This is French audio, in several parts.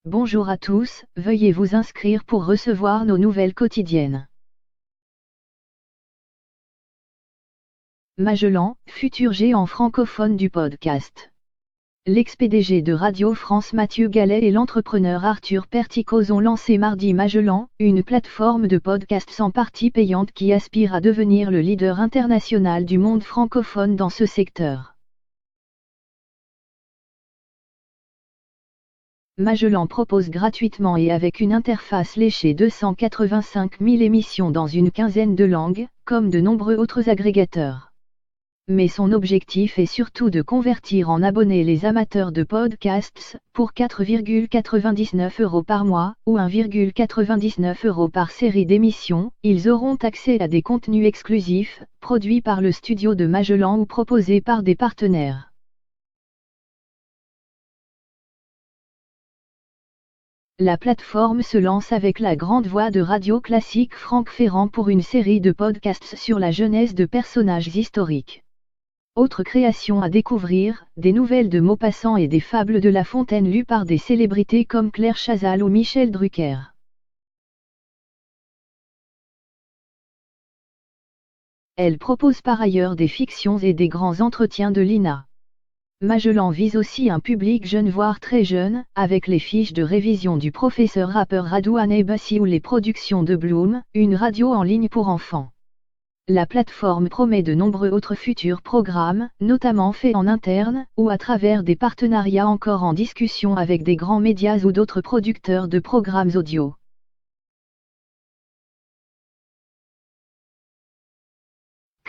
Bonjour à tous, veuillez vous inscrire pour recevoir nos nouvelles quotidiennes. Magellan, futur géant francophone du podcast. L'ex-PDG de Radio France Mathieu Gallet et l'entrepreneur Arthur Perticos ont lancé mardi Magellan, une plateforme de podcasts en partie payante qui aspire à devenir le leader international du monde francophone dans ce secteur. Magellan propose gratuitement et avec une interface léchée 285 000 émissions dans une quinzaine de langues, comme de nombreux autres agrégateurs. Mais son objectif est surtout de convertir en abonnés les amateurs de podcasts, pour 4,99 € par mois, ou 1,99 € par série d'émissions, ils auront accès à des contenus exclusifs, produits par le studio de Magellan ou proposés par des partenaires. La plateforme se lance avec la grande voix de radio classique Franck Ferrand pour une série de podcasts sur la jeunesse de personnages historiques. Autre création à découvrir, des nouvelles de Maupassant et des fables de La Fontaine lues par des célébrités comme Claire Chazal ou Michel Drucker. Elle propose par ailleurs des fictions et des grands entretiens de l'INA. Magellan vise aussi un public jeune voire très jeune, avec les fiches de révision du professeur rappeur Radouane Bassi ou les productions de Bloom, une radio en ligne pour enfants. La plateforme promet de nombreux autres futurs programmes, notamment faits en interne, ou à travers des partenariats encore en discussion avec des grands médias ou d'autres producteurs de programmes audio.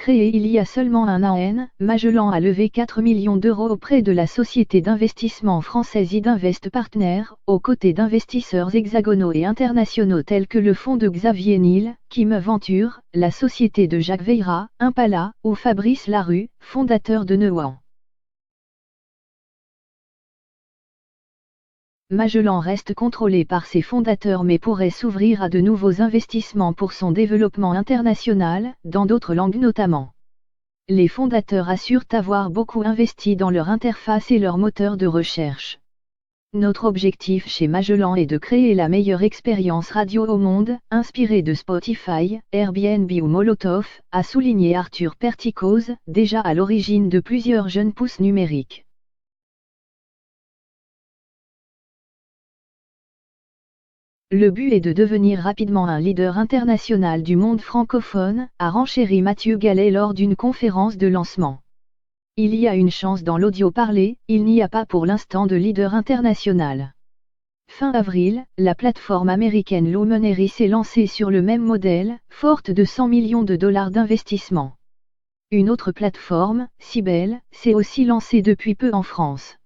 Créé il y a seulement un an, Magellan a levé 4 millions d'euros auprès de la société d'investissement française Idinvest Partners, aux côtés d'investisseurs hexagonaux et internationaux tels que le fonds de Xavier Niel, Kim Venture, la société de Jacques Veyrat, Impala, ou Fabrice Larue, fondateur de Neuan. Magellan reste contrôlé par ses fondateurs mais pourrait s'ouvrir à de nouveaux investissements pour son développement international, dans d'autres langues notamment. Les fondateurs assurent avoir beaucoup investi dans leur interface et leur moteur de recherche. Notre objectif chez Magellan est de créer la meilleure expérience radio au monde, inspirée de Spotify, Airbnb ou Molotov, a souligné Arthur Perticos, déjà à l'origine de plusieurs jeunes pousses numériques. Le but est de devenir rapidement un leader international du monde francophone, a renchéri Mathieu Gallet lors d'une conférence de lancement. Il y a une chance dans l'audio parlé, il n'y a pas pour l'instant de leader international. Fin avril, la plateforme américaine Luminary s'est lancée sur le même modèle, forte de 100 millions de dollars d'investissement. Une autre plateforme, Sibel, s'est aussi lancée depuis peu en France.